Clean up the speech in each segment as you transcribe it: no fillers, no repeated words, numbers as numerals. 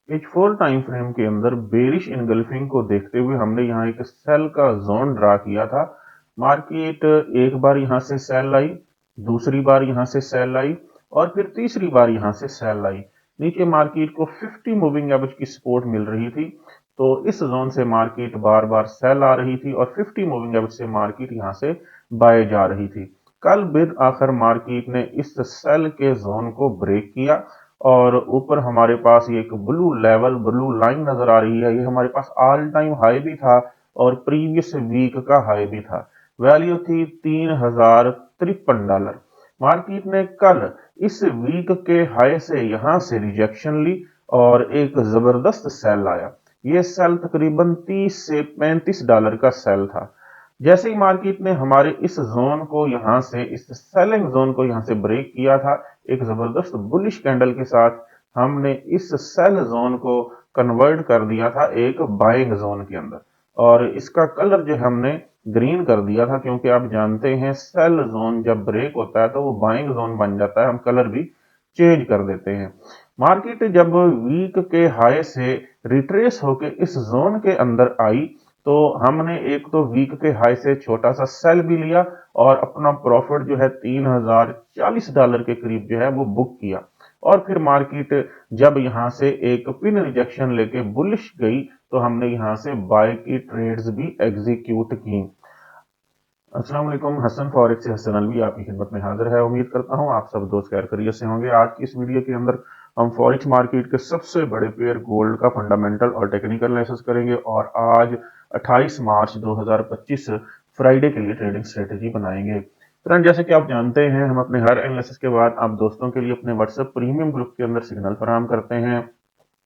H4 time frame के अंदर bearish engulfing को देखते हुए हमने यहाँ एक सेल का जोन ड्रा किया था। मार्केट एक बार यहाँ से सेल आई, दूसरी बार यहाँ से सेल आई और फिर तीसरी बार यहाँ से सेल आई। नीचे मार्केट को 50 मूविंग एवरेज की सपोर्ट मिल रही थी, तो इस जोन से मार्केट बार बार सेल आ रही थी और 50 मूविंग एवरेज से मार्केट यहाँ से बाय जा रही थी। कल बिद आखिर मार्केट ने इस सेल के जोन को ब्रेक किया और ऊपर हमारे पास ये एक ब्लू लाइन नजर आ रही है। ये हमारे पास ऑल टाइम हाई भी था और प्रीवियस वीक का हाई भी था। वैल्यू थी $3053। मार्केट ने कल इस वीक के हाई से यहां से रिजेक्शन ली और एक जबरदस्त सेल आया। ये सेल तकरीबन $30 से $35 का सेल था। जैसे ही मार्केट ने हमारे इस जोन को यहां से, इस सेलिंग जोन को यहां से ब्रेक किया था एक जबरदस्त बुलिश कैंडल के साथ, हमने इस सेल जोन को कन्वर्ट कर दिया था एक बाइंग जोन के अंदर और इसका कलर जो हमने ग्रीन कर दिया था, क्योंकि आप जानते हैं सेल जोन जब ब्रेक होता है तो वो बाइंग जोन बन जाता है, हम कलर भी चेंज कर देते हैं। मार्केट जब वीक के हाई से रिट्रेस होके इस जोन के अंदर आई तो हमने एक तो वीक के हाई से छोटा सा सेल भी लिया और अपना प्रॉफिट जो है $3040 के करीब जो है वो बुक किया। और फिर मार्केट जब यहां से एक पिन रिजेक्शन लेके बुलिश गई तो हमने यहां से बाय की ट्रेड्स भी एग्जीक्यूट की। अस्सलाम वालेकुम, हसन फॉरेक्स से हसन अलवी आपकी खिदमत में हाजिर है। उम्मीद करता हूं आप सब दोस्त खैर खैरियत से होंगे। आज की इस वीडियो के अंदर हम फॉरेक्स मार्केट के सबसे बड़े पेयर गोल्ड का फंडामेंटल और टेक्निकल एनालिसिस करेंगे और आज 28 मार्च 2025 फ्राइडे के लिए ट्रेडिंग स्ट्रेटेजी बनाएंगे। फ्रेंड, जैसे कि आप जानते हैं हम अपने हर एनालिसिस के बाद आप दोस्तों के लिए अपने व्हाट्सएप प्रीमियम ग्रुप के अंदर सिग्नल फराहम करते हैं।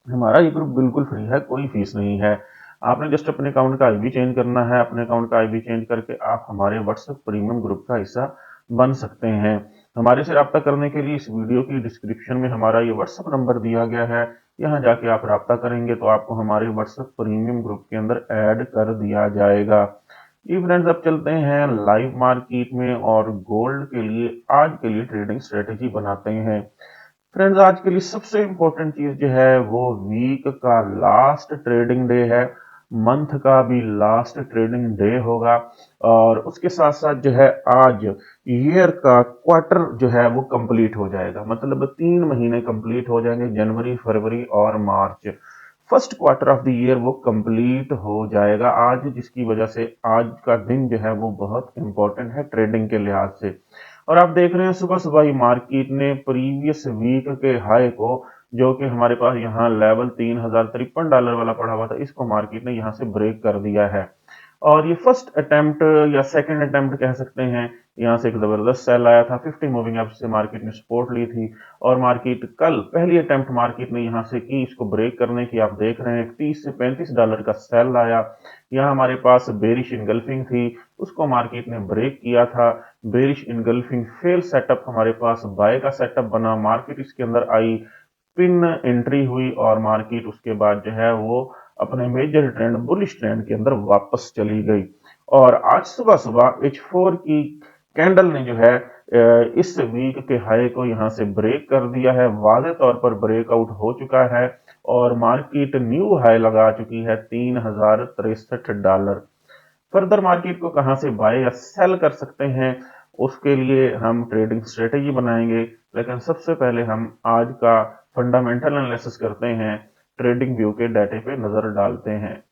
हमारा ये ग्रुप बिल्कुल फ्री है, कोई फीस नहीं है। आपने जस्ट अपने अकाउंट का आईडी चेंज करना है। अपने अकाउंट का आईडी चेंज करके आप हमारे व्हाट्सएप प्रीमियम ग्रुप का हिस्सा बन सकते हैं। हमारे से रब्ता करने के लिए इस वीडियो की डिस्क्रिप्शन में हमारा ये व्हाट्सएप नंबर दिया गया है। यहाँ जाके आप रब्ता करेंगे तो आपको हमारे व्हाट्सएप प्रीमियम ग्रुप के अंदर ऐड कर दिया जाएगा। जी फ्रेंड्स, अब चलते हैं लाइव मार्केट में और गोल्ड के लिए आज के लिए ट्रेडिंग स्ट्रेटेजी बनाते हैं। फ्रेंड्स, आज के लिए सबसे इंपॉर्टेंट चीज जो है वो वीक का लास्ट ट्रेडिंग डे है, मंथ का भी लास्ट ट्रेडिंग डे होगा और उसके साथ साथ जो है आज ईयर का क्वार्टर जो है वो कंप्लीट हो जाएगा। मतलब 3 महीने कंप्लीट हो जाएंगे, जनवरी फरवरी और March. First quarter of the year वो कंप्लीट हो जाएगा आज, जिसकी वजह से आज का दिन जो है वो बहुत इंपॉर्टेंट है ट्रेडिंग के लिहाज से। और आप देख रहे हैं सुबह सुबह ही मार्केट ने प्रीवियस वीक के हाई को, जो कि हमारे पास यहाँ लेवल $3053 वाला पड़ा हुआ था, इसको मार्केट ने यहाँ से ब्रेक कर दिया है। और ये फर्स्ट अटेम्प्ट या सेकंड अटेम्प्ट कह सकते हैं। यहाँ से एक जबरदस्त सेल आया था, 50 मूविंग एवरेज से मार्केट ने सपोर्ट ली थी और मार्केट कल पहली अटेम्प्ट मार्केट ने यहाँ से की इसको ब्रेक करने की। आप देख रहे हैं $30 से $35 का सेल आया। यहाँ हमारे पास बेरिश इनगल्फिंग थी, उसको मार्केट ने ब्रेक किया था। बेरिश इनगल्फिंग फेल सेटअप, हमारे पास बाय का सेटअप बना, मार्केट इसके अंदर आई, पिन एंट्री हुई और मार्केट उसके बाद जो है वो अपने मेजर ट्रेंड बुलिश ट्रेंड के अंदर वापस चली गई। और आज सुबह सुबह H4 की कैंडल ने जो है इस वीक के हाई को यहां से ब्रेक कर दिया है, वाज़ेह तौर पर ब्रेकआउट हो चुका है और मार्केट न्यू हाई लगा चुकी है $3063। फर्दर मार्केट को कहां से बाय या सेल कर सकते हैं उसके लिए हम ट्रेडिंग स्ट्रेटेजी बनाएंगे, लेकिन सबसे पहले हम आज का फंडामेंटल एनालिसिस करते हैं, ट्रेडिंग व्यू के डाटे पे नजर डालते हैं।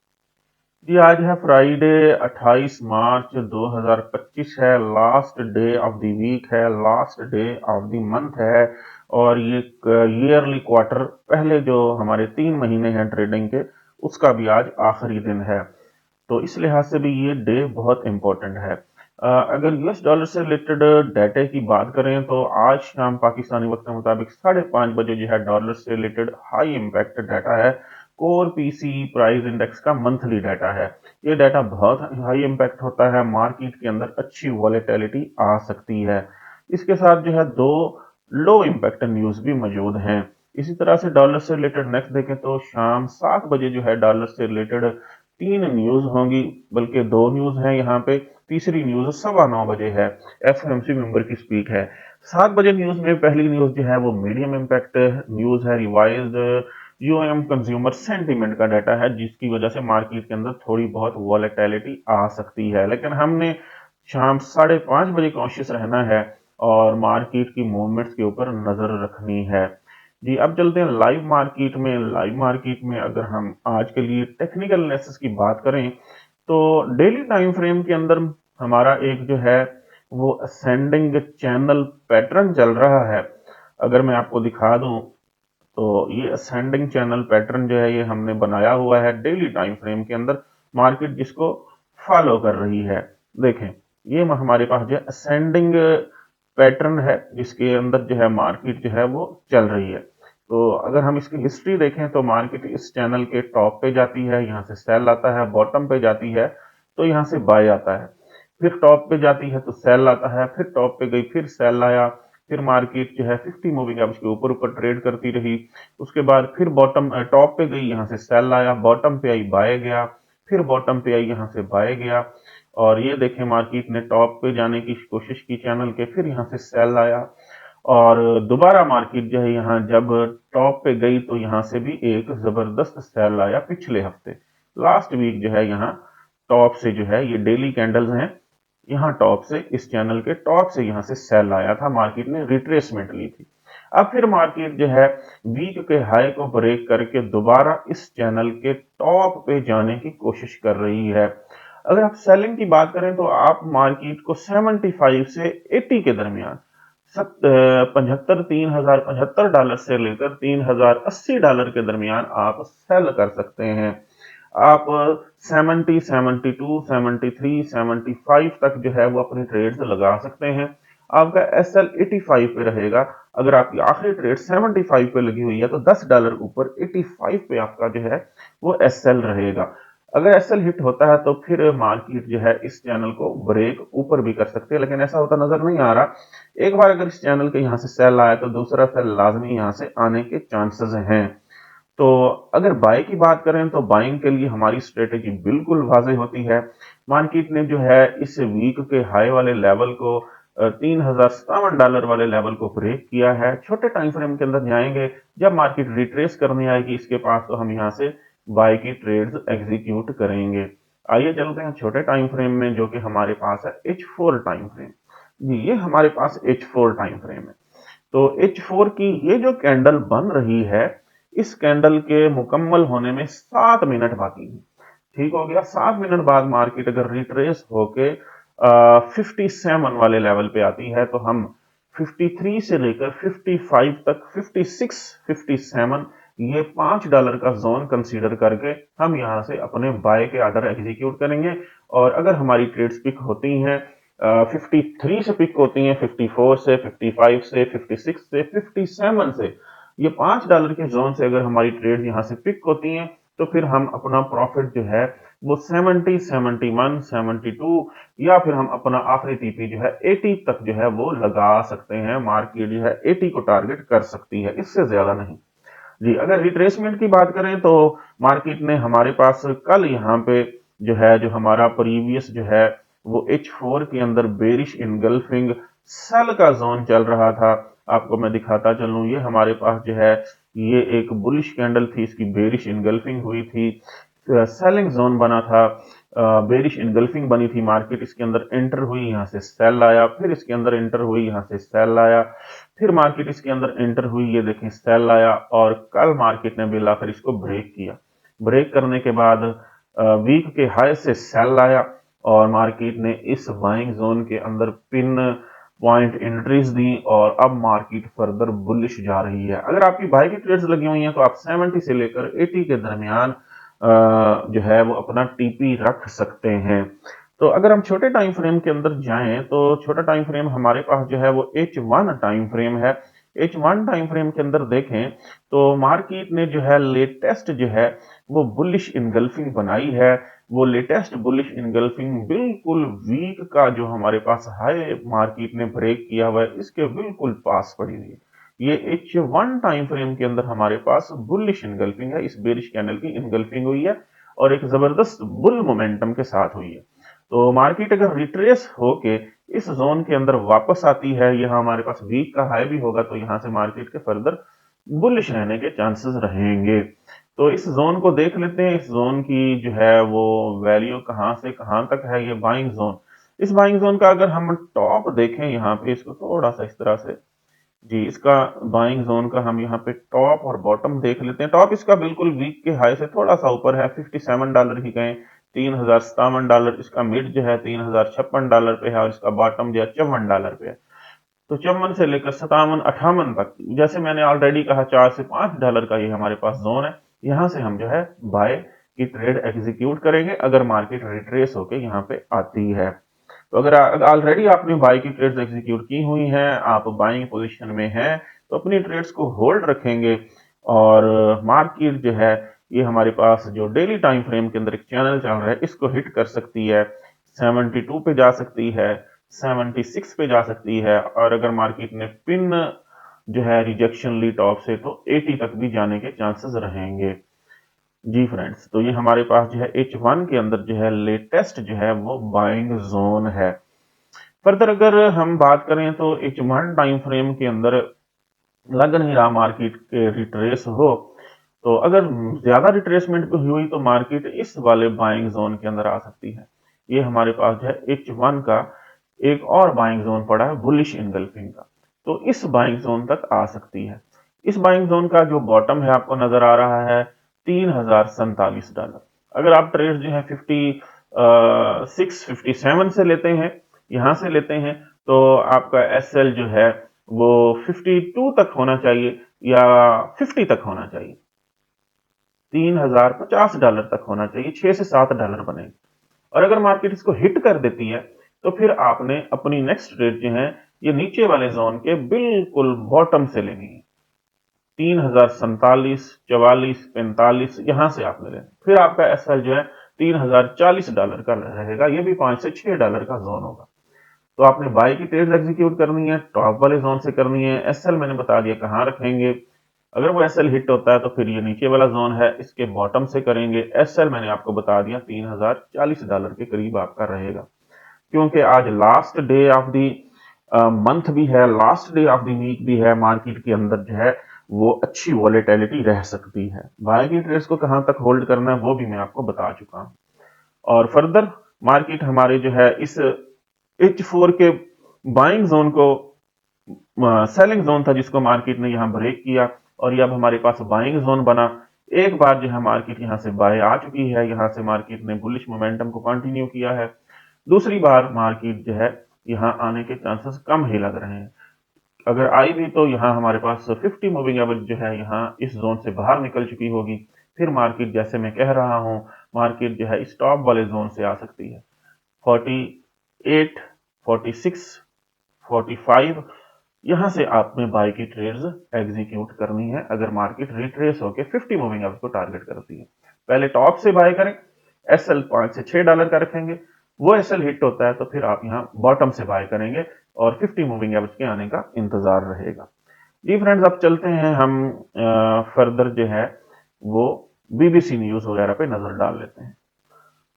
जी, आज है फ्राइडे 28 मार्च 2025 है, last day of the week है, last day of the month है और ये ईयरली क्वार्टर पहले जो हमारे 3 महीने हैं ट्रेडिंग के, उसका भी आज आखिरी दिन है। तो इस लिहाज से भी ये डे बहुत इंपॉर्टेंट है। अगर यूएस डॉलर से रिलेटेड डाटा की बात करें तो आज शाम पाकिस्तानी वक्त के मुताबिक 5:30 बजे जो है डॉलर से रिलेटेड हाई इम्पैक्ट डाटा है। कोर पीसी प्राइस इंडेक्स का मंथली डाटा है। ये डाटा बहुत हाई इम्पैक्ट होता है, मार्केट के अंदर अच्छी वॉलेटिलिटी आ सकती है। इसके साथ जो है दो लो इम्पैक्ट न्यूज भी मौजूद हैं। इसी तरह से डॉलर से रिलेटेड नेक्स्ट देखें तो शाम 7 बजे जो है डॉलर से रिलेटेड 3 न्यूज होंगी, बल्कि 2 न्यूज हैं यहाँ पे। तीसरी न्यूज 9:15 बजे है, एफओएमसी मेंबर की स्पीक है। 7 बजे न्यूज में पहली न्यूज जो है वो मीडियम इम्पैक्ट न्यूज है, रिवाइज्ड यूएम कंज्यूमर सेंटीमेंट का डाटा है, जिसकी वजह से मार्केट के अंदर थोड़ी बहुत वॉलेटिलिटी आ सकती है। लेकिन हमने शाम 5:30 बजे कॉन्शियस रहना है और मार्केट की मूवमेंट्स के ऊपर नजर रखनी है। जी, अब चलते हैं लाइव मार्केट में। लाइव मार्केट में अगर हम आज के लिए टेक्निकल एनालिसिस की बात करें तो डेली टाइम फ्रेम के अंदर हमारा एक जो है वो असेंडिंग चैनल पैटर्न चल रहा है। अगर मैं आपको दिखा दूं तो ये असेंडिंग चैनल पैटर्न जो है ये हमने बनाया हुआ है डेली टाइम फ्रेम के अंदर, मार्केट जिसको फॉलो कर रही है। देखें, ये हमारे पास जो है असेंडिंग पैटर्न है, जिसके अंदर जो है मार्केट जो है वो चल रही है। तो अगर हम इसकी हिस्ट्री देखें तो मार्केट इस चैनल के टॉप पे जाती है, यहाँ से सेल आता है, बॉटम पे जाती है तो यहाँ से बाय आता है, फिर टॉप पे जाती है तो सेल आता है, फिर टॉप पे गई फिर सेल आया, फिर मार्केट जो है 50 मूविंग एवरेज के ऊपर ऊपर ट्रेड करती रही। उसके बाद फिर बॉटम टॉप पे गई, यहाँ से सेल आया, बॉटम पे आई बाय गया, फिर बॉटम पे आई यहाँ से बाय गया। और ये देखें, मार्केट ने टॉप पे जाने की कोशिश की चैनल के, फिर यहाँ से सेल आया और दोबारा मार्केट जो है यहाँ जब टॉप पे गई तो यहाँ से भी एक जबरदस्त सेल आया पिछले हफ्ते, लास्ट वीक जो है यहाँ टॉप से जो है ये डेली कैंडल्स हैं, यहाँ टॉप से इस चैनल के टॉप से यहाँ से सेल आया था, मार्केट ने रिट्रेसमेंट ली थी। अब फिर मार्केट जो है वीक के हाई को ब्रेक करके दोबारा इस चैनल के टॉप पे जाने की कोशिश कर रही है। अगर आप सेलिंग की बात करें तो आप मार्केट को 75 से 80 के दरमियान 75,375 डॉलर से लेकर $3,080 के दरमियान आप सेल कर सकते हैं। आप 70, 72, 73, 75 तक जो है वो अपने ट्रेड्स लगा सकते हैं। आपका एसएल 85 पे रहेगा। अगर आपकी आखिरी ट्रेड 75 पे लगी हुई है तो $10 ऊपर 85 पे आपका जो है वो एसएल रहेगा। अगर एसएल हिट होता है तो फिर मार्केट जो है इस चैनल को ब्रेक ऊपर भी कर सकती है, लेकिन ऐसा होता नजर नहीं आ रहा। एक बार अगर इस चैनल के यहाँ से सेल आया तो दूसरा सेल लाजमी यहाँ से आने के चांसेस हैं। तो अगर बाय की बात करें तो बाइंग के लिए हमारी स्ट्रेटेजी बिल्कुल वाज़ेह होती है। मार्केट ने जो है इस वीक के हाई वाले लेवल को $3,057 वाले लेवल को ब्रेक किया है। छोटे टाइम फ्रेम के अंदर जाएंगे, जब मार्केट रिट्रेस करने आएगी इसके पास तो हम यहाँ से बाय की ट्रेड्स एग्जीक्यूट करेंगे। आइए चलते हैं छोटे टाइम फ्रेम में, जो कि हमारे पास है H4 टाइम फ्रेम। जी, ये हमारे पास H4 टाइम फ्रेम है। तो H4 की ये जो कैंडल बन रही है, इस कैंडल के मुकम्मल होने में 7 मिनट बाकी है। ठीक हो गया। 7 मिनट बाद मार्केट अगर रिट्रेस होके 57 वाले लेवल पे आती है तो हम 53 से लेकर 55 तक, 56, 57, ये $5 का जोन कंसीडर करके हम यहाँ से अपने बाय के ऑर्डर एग्जीक्यूट करेंगे। और अगर हमारी ट्रेड्स पिक होती हैं 53 से पिक होती हैं, 54 से, 55 से, 56 से, 57 से, ये $5 के जोन से अगर हमारी ट्रेड यहाँ से पिक होती हैं तो फिर हम अपना प्रॉफिट जो है वो 70, 71, 72 या फिर हम अपना आखिरी टीपी जो है 80 तक जो है वो लगा सकते हैं। मार्केट जो है 80 को टारगेट कर सकती है, इससे ज्यादा नहीं। जी, अगर रिट्रेसमेंट की बात करें तो मार्केट ने हमारे पास कल यहाँ पे जो हमारा प्रीवियस जो है वो H4 के अंदर बेरिश इनगल्फिंग सेल का जोन चल रहा था। आपको मैं दिखाता चलूं, ये हमारे पास जो है ये एक बुलिश कैंडल थी, इसकी बेरिश इनगल्फिंग हुई थी, सेलिंग जोन बना था, बेरिश इनगल्फिंग बनी थी, मार्केट इसके अंदर एंटर हुई, यहाँ से सेल आया, फिर इसके अंदर एंटर हुई, यहाँ से सेल आया, फिर मार्केट इसके अंदर एंटर हुई, ये देखें सेल आया, और कल मार्केट ने बिल आखिर इसको ब्रेक किया। ब्रेक करने के बाद वीक के हाई से सेल आया और मार्केट ने इस बाइंग जोन के अंदर पिन पॉइंट एंट्रीज दी और अब मार्केट फर्दर बुलिश जा रही है। अगर आपकी बाय की ट्रेड्स लगी हुई हैं तो आप 70 से लेकर 80 के दरमियान जो है वो अपना टीपी रख सकते हैं। तो अगर हम छोटे टाइम फ्रेम के अंदर जाएं तो छोटा टाइम फ्रेम हमारे पास जो है वो H1 टाइम फ्रेम है। H1 टाइम फ्रेम के अंदर देखें तो मार्केट ने जो है लेटेस्ट जो है वो बुलिश इनगल्फिंग बनाई है। वो लेटेस्ट बुलिश इनगल्फिंग बिल्कुल वीक का जो हमारे पास हाई मार्केट ने ब्रेक किया हुआ है, इसके बिल्कुल पास पड़ी हुई है। ये H1 टाइम फ्रेम के अंदर हमारे पास बुलिश इनगल्फिंग है, इस बेरिश कैंडल की इनगल्फिंग हुई है और एक जबरदस्त बुल मोमेंटम के साथ हुई है। तो मार्केट अगर रिट्रेस होके इस जोन के अंदर वापस आती है, यहाँ हमारे पास वीक का हाई भी होगा तो यहाँ से मार्केट के फर्दर बुलिश रहने के चांसेस रहेंगे। तो इस जोन को देख लेते हैं, इस जोन की जो है वो वैल्यू कहां से कहां तक है, ये बाइंग जोन। इस बाइंग जोन का अगर हम टॉप देखें यहाँ पे, इसको थोड़ा सा इस तरह से, जी इसका बाइंग जोन का हम यहाँ पे टॉप और बॉटम देख लेते हैं। टॉप इसका बिल्कुल वीक के हाई से थोड़ा सा ऊपर है, $57 ही कहें, $3057। इसका मिड जो है $3056 पे है, और इसका बॉटम जो है $54 पे है। तो 54 से लेकर 57 58 तक, जैसे मैंने ऑलरेडी कहा, $4 से $5 का ये हमारे पास जोन है। यहाँ से हम जो है बाय की ट्रेड एग्जीक्यूट करेंगे अगर मार्केट रिट्रेस होके यहाँ पे आती है। तो अगर ऑलरेडी आपने बाई की ट्रेड्स एग्जीक्यूट की हुई हैं, आप बाइंग पोजीशन में हैं, तो अपनी ट्रेड्स को होल्ड रखेंगे। और मार्केट जो है ये हमारे पास जो डेली टाइम फ्रेम के अंदर एक चैनल चल रहा है, इसको हिट कर सकती है, 72 पे जा सकती है, 76 पे जा सकती है, और अगर मार्केट ने पिन जो है रिजेक्शन ली टॉप से, तो 80 तक भी जाने के चांसेस रहेंगे। जी फ्रेंड्स, तो ये हमारे पास जो है H1 के अंदर जो है लेटेस्ट जो है वो बाइंग जोन है। फर्दर अगर हम बात करें तो H1 टाइम फ्रेम के अंदर लग नहीं रहा मार्केट के रिट्रेस हो। तो अगर ज्यादा रिट्रेसमेंट हुई तो मार्केट इस वाले बाइंग जोन के अंदर आ सकती है। ये हमारे पास जो है H1 का एक और बाइंग जोन पड़ा है, बुलिश इनगल्फिंग का, तो इस बाइंग जोन तक आ सकती है। इस बाइंग जोन का जो बॉटम है आपको नजर आ रहा है $3047। अगर आप ट्रेड जो है 56 57 से लेते हैं, यहां से लेते हैं, तो आपका एसएल जो है वो 52 तक होना चाहिए या 50 तक होना चाहिए, $3050 तक होना चाहिए, $6 से $7 बनेंगे। और अगर मार्केट इसको हिट कर देती है, तो फिर आपने अपनी नेक्स्ट ट्रेड जो है ये नीचे वाले जोन के बिल्कुल बॉटम से लेनी है, 3047, 44, 45, यहां से आपने लेना। फिर आपका एसएल जो है $3040 का रहेगा, ये भी $5 से $6 का जोन होगा। तो आपने बाई की ट्रेड एग्जीक्यूट करनी है, टॉप वाले जोन से करनी है। एसएल मैंने बता दिया कहां रखेंगे, अगर वो एसएल हिट होता है तो फिर ये नीचे वाला जोन है, इसके बॉटम से करेंगे। एसएल मैंने आपको बता दिया $3040 के करीब आपका रहेगा, क्योंकि आज last day of the month भी है, last day of the week भी है, मार्केट के अंदर जो है वो अच्छी वॉलेटिलिटी रह सकती है। बाय की ट्रेड्स को कहां तक होल्ड करना है वो भी मैं आपको बता चुका हूं। और फर्दर मार्केट हमारे जो है इस H4 के बाइंग जोन को सेलिंग जोन था, जिसको मार्केट ने यहां ब्रेक किया, और ये अब हमारे पास बाइंग जोन बना। एक बार जो है मार्केट यहां से बाय आ चुकी है, यहां से मार्केट ने बुलिश मोमेंटम को कंटिन्यू किया है। दूसरी बार मार्केट जो है यहां आने के चांसेस कम ही लग रहे हैं। अगर आई भी तो यहाँ हमारे पास 50 मूविंग एवरेज जो है यहाँ इस जोन से बाहर निकल चुकी होगी। फिर मार्केट, जैसे मैं कह रहा हूं, मार्केट जो है इस टॉप वाले जोन से आ सकती है, 48, 46, 45, यहां से आपने बाय की ट्रेड्स एग्जीक्यूट करनी है अगर मार्केट रिट्रेस होकर 50 मूविंग एवरेज को टारगेट करती है। पहले टॉप से बाय करें, एसएल $5 से $6 का रखेंगे, वो एसएल हिट होता है तो फिर आप यहाँ बॉटम से बाय करेंगे और 50 मूविंग एवरेज के आने का इंतजार रहेगा। जी फ्रेंड्स, अब चलते हैं हम फर्दर जो है वो बीबीसी न्यूज वगैरह पे नजर डाल लेते हैं।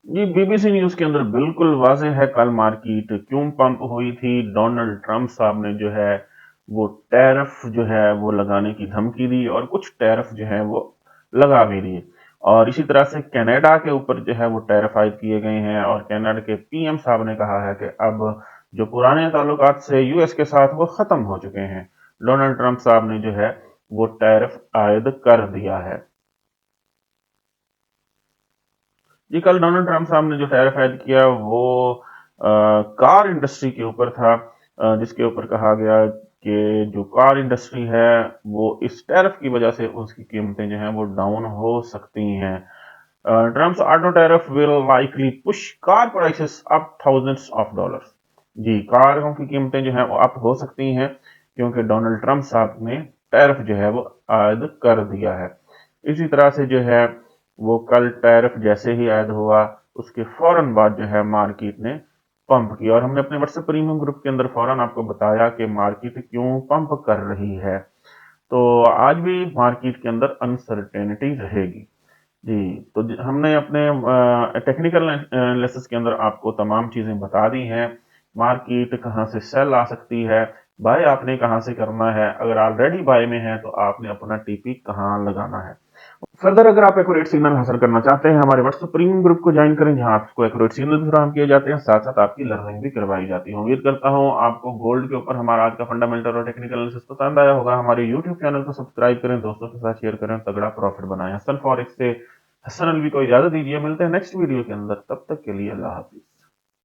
जी, बीबीसी न्यूज के अंदर बिल्कुल वाज़ेह है कल मार्केट क्यों पंप हुई थी। डोनाल्ड ट्रंप साहब ने जो है वो टैरिफ जो है वो लगाने की धमकी दी, और कुछ टैरिफ जो है वो लगा भी दिए। और इसी तरह से कनाडा के ऊपर जो है वो टैरिफ आयद किए गए हैं, और कनाडा के पीएम साहब ने कहा है कि अब जो पुराने ताल्लुकात से यूएस के साथ वो खत्म हो चुके हैं। डोनाल्ड ट्रंप साहब ने जो है वो टैरिफ आयद कर दिया है। जी, कल डोनाल्ड ट्रंप साहब ने जो टैरिफ ऐड किया वो कार इंडस्ट्री के ऊपर था, जिसके ऊपर कहा गया कि जो कार इंडस्ट्री है वो इस टैरिफ की वजह से उसकी कीमतें जो हैं वो डाउन हो सकती हैं। Trump's auto tariff will likely push car prices up thousands of dollars. जी, कारों की कीमतें जो हैं वो अप हो सकती हैं, क्योंकि डोनाल्ड ट्रंप साहब ने टैरिफ जो है वो आयद कर दिया है। इसी तरह से जो है वो कल टैरिफ जैसे ही ऐड हुआ, उसके फौरन बाद जो है मार्केट ने पंप किया, और हमने अपने व्हाट्सएप प्रीमियम ग्रुप के अंदर फौरन आपको बताया कि मार्केट क्यों पंप कर रही है। तो आज भी मार्केट के अंदर अनसर्टेनिटी रहेगी। जी, तो हमने अपने टेक्निकल एनालिसिस के अंदर आपको तमाम चीजें बता दी हैं। मार्केट कहाँ से सेल आ सकती है, बाय आपने कहां से करना है, अगर ऑलरेडी बाय में है तो आपने अपना टीपी कहां लगाना है। फर्दर अगर आप एक्यूरेट सिग्नल हासिल करना चाहते हैं, हमारे व्हाट्सएप प्रीमियम ग्रुप को ज्वाइन करें, जहां आपको एक्यूरेट सिग्नल भी फराहम किए जाते हैं, साथ साथ आपकी लर्निंग भी करवाई जाती है। उम्मीद करता हूं आपको गोल्ड के ऊपर हमारा आज का फंडामेंटल और टेक्निकल एनालिसिस पसंद आया होगा। हमारे यूट्यूब चैनल को सब्सक्राइब करें, दोस्तों के साथ शेयर करें, तगड़ा प्रॉफिट बनाएं। हसन फॉरेक्स से हसन अलवी को इजाजत दीजिए, मिलते हैं नेक्स्ट वीडियो के अंदर, तब तक के लिए अल्लाह हाफिज।